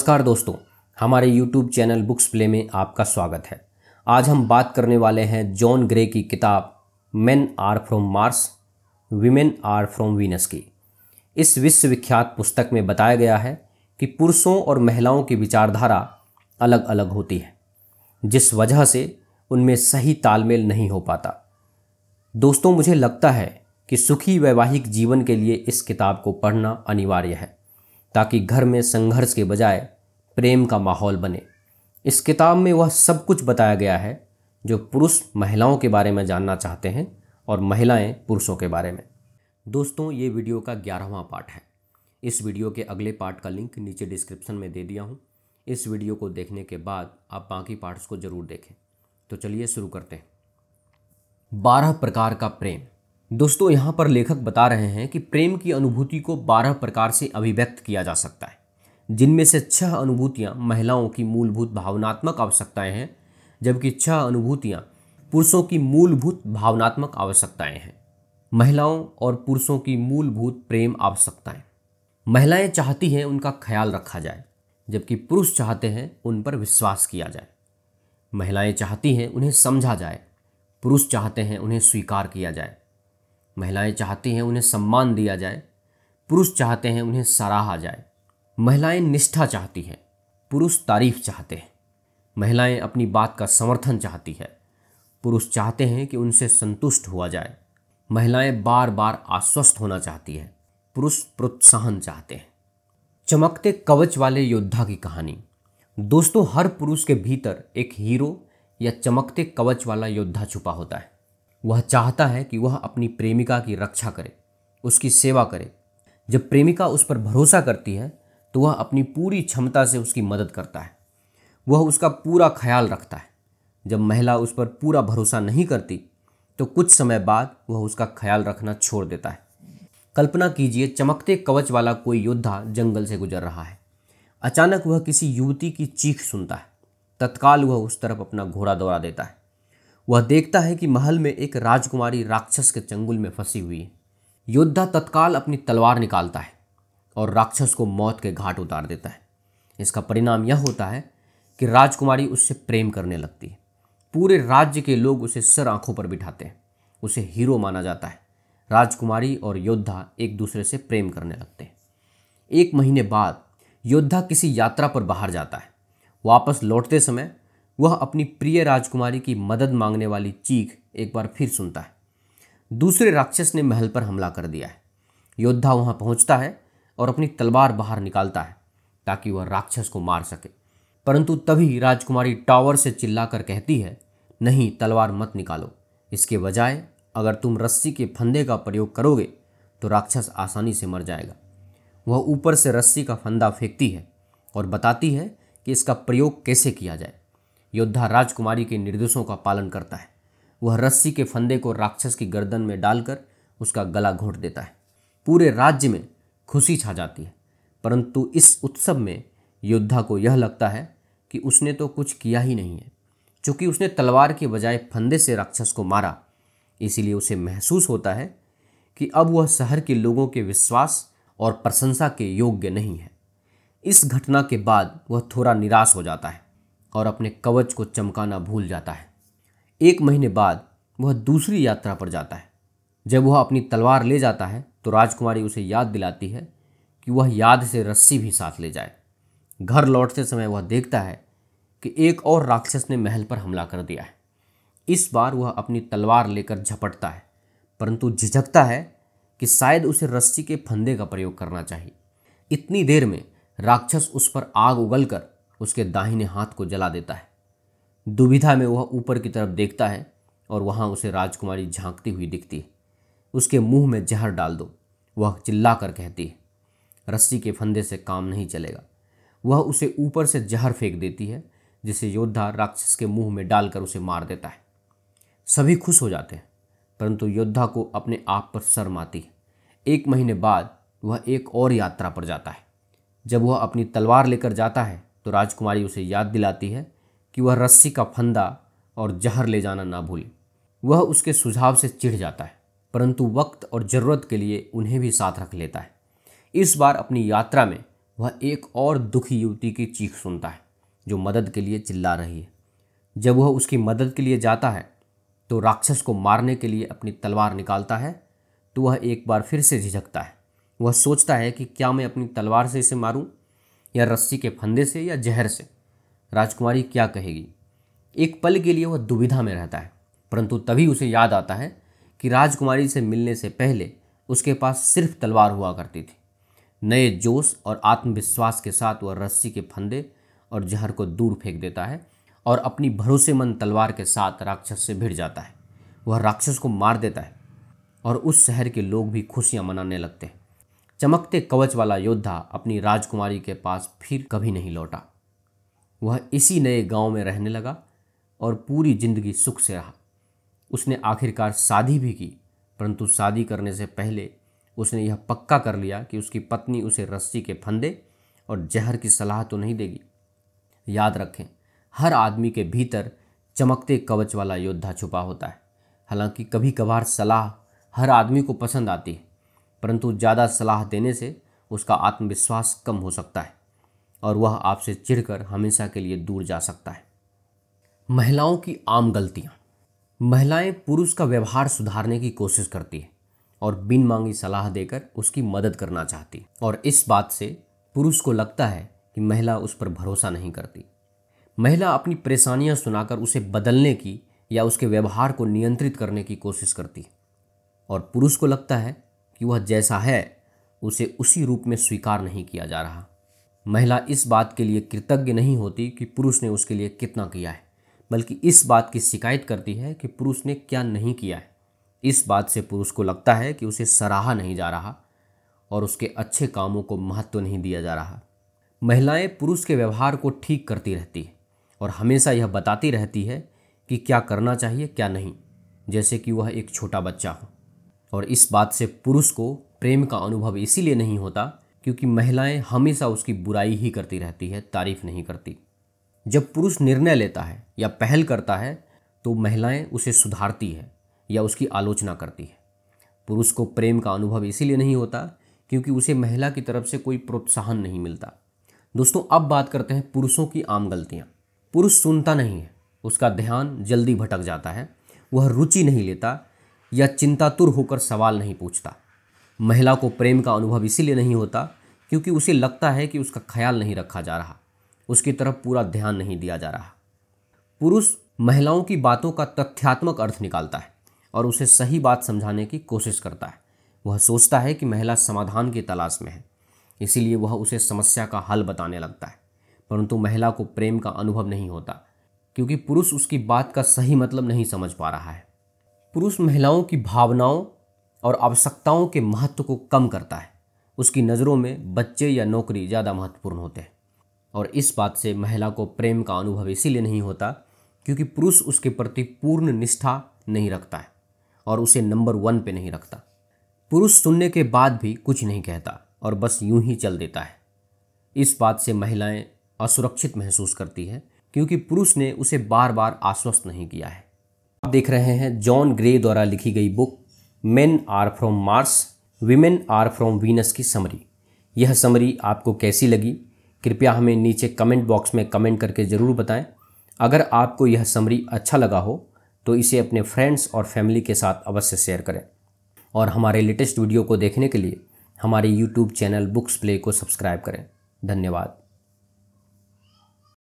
नमस्कार दोस्तों, हमारे YouTube चैनल बुक्स प्ले में आपका स्वागत है। आज हम बात करने वाले हैं जॉन ग्रे की किताब men are from Mars, women are from Venus की। इस विश्वविख्यात पुस्तक में बताया गया है कि पुरुषों और महिलाओं की विचारधारा अलग अलग होती है, जिस वजह से उनमें सही तालमेल नहीं हो पाता। दोस्तों, मुझे लगता है कि सुखी वैवाहिक जीवन के लिए इस किताब को पढ़ना अनिवार्य है, ताकि घर में संघर्ष के बजाय प्रेम का माहौल बने। इस किताब में वह सब कुछ बताया गया है जो पुरुष महिलाओं के बारे में जानना चाहते हैं और महिलाएं पुरुषों के बारे में। दोस्तों, ये वीडियो का 11वां पार्ट है। इस वीडियो के अगले पार्ट का लिंक नीचे डिस्क्रिप्शन में दे दिया हूँ। इस वीडियो को देखने के बाद आप बाकी पार्ट्स को ज़रूर देखें। तो चलिए शुरू करते हैं। 12 प्रकार का प्रेम। दोस्तों, यहाँ पर लेखक बता रहे हैं कि प्रेम की अनुभूति को 12 प्रकार से अभिव्यक्त किया जा सकता है, जिनमें से 6 अनुभूतियाँ महिलाओं की मूलभूत भावनात्मक आवश्यकताएं हैं, जबकि 6 अनुभूतियाँ पुरुषों की मूलभूत भावनात्मक आवश्यकताएं हैं। महिलाओं और पुरुषों की मूलभूत प्रेम आवश्यकताएं। महिलाएं चाहती हैं उनका ख्याल रखा जाए, जबकि पुरुष चाहते हैं उन पर विश्वास किया जाए। महिलाएं चाहती हैं उन्हें समझा जाए, पुरुष चाहते हैं उन्हें स्वीकार किया जाए। महिलाएं चाहती हैं उन्हें सम्मान दिया जाए, पुरुष चाहते हैं उन्हें सराहा जाए। महिलाएं निष्ठा चाहती हैं, पुरुष तारीफ चाहते हैं। महिलाएं अपनी बात का समर्थन चाहती है, पुरुष चाहते हैं कि उनसे संतुष्ट हुआ जाए। महिलाएं बार बार आश्वस्त होना चाहती है, पुरुष प्रोत्साहन चाहते हैं। चमकते कवच वाले योद्धा की कहानी। दोस्तों, हर पुरुष के भीतर एक हीरो या चमकते कवच वाला योद्धा छुपा होता है। वह चाहता है कि वह अपनी प्रेमिका की रक्षा करे, उसकी सेवा करे। जब प्रेमिका उस पर भरोसा करती है तो वह अपनी पूरी क्षमता से उसकी मदद करता है, वह उसका पूरा ख्याल रखता है। जब महिला उस पर पूरा भरोसा नहीं करती तो कुछ समय बाद वह उसका ख्याल रखना छोड़ देता है। कल्पना कीजिए, चमकते कवच वाला कोई योद्धा जंगल से गुजर रहा है। अचानक वह किसी युवती की चीख सुनता है। तत्काल वह उस तरफ अपना घोड़ा दौड़ा देता है। वह देखता है कि महल में एक राजकुमारी राक्षस के चंगुल में फंसी हुई है। योद्धा तत्काल अपनी तलवार निकालता है और राक्षस को मौत के घाट उतार देता है। इसका परिणाम यह होता है कि राजकुमारी उससे प्रेम करने लगती है। पूरे राज्य के लोग उसे सर आंखों पर बिठाते हैं, उसे हीरो माना जाता है। राजकुमारी और योद्धा एक दूसरे से प्रेम करने लगते हैं। 1 महीने बाद योद्धा किसी यात्रा पर बाहर जाता है। वापस लौटते समय वह अपनी प्रिय राजकुमारी की मदद मांगने वाली चीख एक बार फिर सुनता है। दूसरे राक्षस ने महल पर हमला कर दिया है। योद्धा वहां पहुंचता है और अपनी तलवार बाहर निकालता है ताकि वह राक्षस को मार सके, परंतु तभी राजकुमारी टावर से चिल्लाकर कहती है, नहीं, तलवार मत निकालो। इसके बजाय अगर तुम रस्सी के फंदे का प्रयोग करोगे तो राक्षस आसानी से मर जाएगा। वह ऊपर से रस्सी का फंदा फेंकती है और बताती है कि इसका प्रयोग कैसे किया जाए। योद्धा राजकुमारी के निर्देशों का पालन करता है। वह रस्सी के फंदे को राक्षस की गर्दन में डालकर उसका गला घोंट देता है। पूरे राज्य में खुशी छा जाती है, परंतु इस उत्सव में योद्धा को यह लगता है कि उसने तो कुछ किया ही नहीं है। चूंकि उसने तलवार के बजाय फंदे से राक्षस को मारा, इसीलिए उसे महसूस होता है कि अब वह शहर के लोगों के विश्वास और प्रशंसा के योग्य नहीं है। इस घटना के बाद वह थोड़ा निराश हो जाता है और अपने कवच को चमकाना भूल जाता है। 1 महीने बाद वह दूसरी यात्रा पर जाता है। जब वह अपनी तलवार ले जाता है तो राजकुमारी उसे याद दिलाती है कि वह याद से रस्सी भी साथ ले जाए। घर लौटते समय वह देखता है कि एक और राक्षस ने महल पर हमला कर दिया है। इस बार वह अपनी तलवार लेकर झपटता है, परंतु झिझकता है कि शायद उसे रस्सी के फंदे का प्रयोग करना चाहिए। इतनी देर में राक्षस उस पर आग उगलकर उसके दाहिने हाथ को जला देता है। दुविधा में वह ऊपर की तरफ देखता है और वहां उसे राजकुमारी झांकती हुई दिखती है। उसके मुंह में जहर डाल दो, वह चिल्लाकर कहती है। रस्सी के फंदे से काम नहीं चलेगा। वह उसे ऊपर से जहर फेंक देती है, जिसे योद्धा राक्षस के मुंह में डालकर उसे मार देता है। सभी खुश हो जाते हैं, परंतु योद्धा को अपने आप पर शर्म आती है। 1 महीने बाद वह एक और यात्रा पर जाता है। जब वह अपनी तलवार लेकर जाता है तो राजकुमारी उसे याद दिलाती है कि वह रस्सी का फंदा और जहर ले जाना ना भूले। वह उसके सुझाव से चिढ़ जाता है, परंतु वक्त और ज़रूरत के लिए उन्हें भी साथ रख लेता है। इस बार अपनी यात्रा में वह एक और दुखी युवती की चीख सुनता है जो मदद के लिए चिल्ला रही है। जब वह उसकी मदद के लिए जाता है तो राक्षस को मारने के लिए अपनी तलवार निकालता है तो वह एक बार फिर से झिझकता है। वह सोचता है कि क्या मैं अपनी तलवार से इसे मारूं या रस्सी के फंदे से या जहर से। राजकुमारी क्या कहेगी। एक पल के लिए वह दुविधा में रहता है, परंतु तभी उसे याद आता है कि राजकुमारी से मिलने से पहले उसके पास सिर्फ तलवार हुआ करती थी। नए जोश और आत्मविश्वास के साथ वह रस्सी के फंदे और जहर को दूर फेंक देता है और अपनी भरोसेमंद तलवार के साथ राक्षस से भिड़ जाता है। वह राक्षस को मार देता है और उस शहर के लोग भी खुशियां मनाने लगते हैं। चमकते कवच वाला योद्धा अपनी राजकुमारी के पास फिर कभी नहीं लौटा। वह इसी नए गांव में रहने लगा और पूरी जिंदगी सुख से रहा। उसने आखिरकार शादी भी की, परंतु शादी करने से पहले उसने यह पक्का कर लिया कि उसकी पत्नी उसे रस्सी के फंदे और जहर की सलाह तो नहीं देगी। याद रखें, हर आदमी के भीतर चमकते कवच वाला योद्धा छुपा होता है। हालांकि कभी कभार सलाह हर आदमी को पसंद आती है, परंतु ज़्यादा सलाह देने से उसका आत्मविश्वास कम हो सकता है और वह आपसे चिढ़कर हमेशा के लिए दूर जा सकता है। महिलाओं की आम गलतियाँ। महिलाएं पुरुष का व्यवहार सुधारने की कोशिश करती है और बिन मांगी सलाह देकर उसकी मदद करना चाहती है, और इस बात से पुरुष को लगता है कि महिला उस पर भरोसा नहीं करती। महिला अपनी परेशानियां सुनाकर उसे बदलने की या उसके व्यवहार को नियंत्रित करने की कोशिश करती है, और पुरुष को लगता है कि वह जैसा है उसे उसी रूप में स्वीकार नहीं किया जा रहा। महिला इस बात के लिए कृतज्ञ नहीं होती कि पुरुष ने उसके लिए कितना किया है, बल्कि इस बात की शिकायत करती है कि पुरुष ने क्या नहीं किया है। इस बात से पुरुष को लगता है कि उसे सराहा नहीं जा रहा और उसके अच्छे कामों को महत्व नहीं दिया जा रहा। महिलाएं पुरुष के व्यवहार को ठीक करती रहती है और हमेशा यह बताती रहती है कि क्या करना चाहिए क्या नहीं, जैसे कि वह एक छोटा बच्चा हो। और इस बात से पुरुष को प्रेम का अनुभव इसीलिए नहीं होता क्योंकि महिलाएं हमेशा उसकी बुराई ही करती रहती है, तारीफ नहीं करती। जब पुरुष निर्णय लेता है या पहल करता है तो महिलाएं उसे सुधारती है या उसकी आलोचना करती है। पुरुष को प्रेम का अनुभव इसीलिए नहीं होता क्योंकि उसे महिला की तरफ से कोई प्रोत्साहन नहीं मिलता। दोस्तों, अब बात करते हैं पुरुषों की आम गलतियाँ। पुरुष सुनता नहीं है, उसका ध्यान जल्दी भटक जाता है, वह रुचि नहीं लेता या चिंतातुर होकर सवाल नहीं पूछता। महिला को प्रेम का अनुभव इसीलिए नहीं होता क्योंकि उसे लगता है कि उसका ख्याल नहीं रखा जा रहा, उसकी तरफ पूरा ध्यान नहीं दिया जा रहा। पुरुष महिलाओं की बातों का तथ्यात्मक अर्थ निकालता है और उसे सही बात समझाने की कोशिश करता है। वह सोचता है कि महिला समाधान की तलाश में है, इसीलिए वह उसे समस्या का हल बताने लगता है। परंतु महिला को प्रेम का अनुभव नहीं होता क्योंकि पुरुष उसकी बात का सही मतलब नहीं समझ पा रहा है। पुरुष महिलाओं की भावनाओं और आवश्यकताओं के महत्व को कम करता है। उसकी नज़रों में बच्चे या नौकरी ज़्यादा महत्वपूर्ण होते हैं, और इस बात से महिला को प्रेम का अनुभव इसीलिए नहीं होता क्योंकि पुरुष उसके प्रति पूर्ण निष्ठा नहीं रखता है और उसे नंबर 1 पे नहीं रखता। पुरुष सुनने के बाद भी कुछ नहीं कहता और बस यूं ही चल देता है। इस बात से महिलाएं असुरक्षित महसूस करती है क्योंकि पुरुष ने उसे बार बार आश्वस्त नहीं किया है। आप देख रहे हैं जॉन ग्रे द्वारा लिखी गई book men are from Mars women are from Venus की समरी। यह समरी आपको कैसी लगी कृपया हमें नीचे कमेंट बॉक्स में कमेंट करके ज़रूर बताएं। अगर आपको यह समरी अच्छा लगा हो तो इसे अपने फ्रेंड्स और फैमिली के साथ अवश्य शेयर करें, और हमारे लेटेस्ट वीडियो को देखने के लिए हमारे YouTube चैनल बुक्स प्ले को सब्सक्राइब करें। धन्यवाद।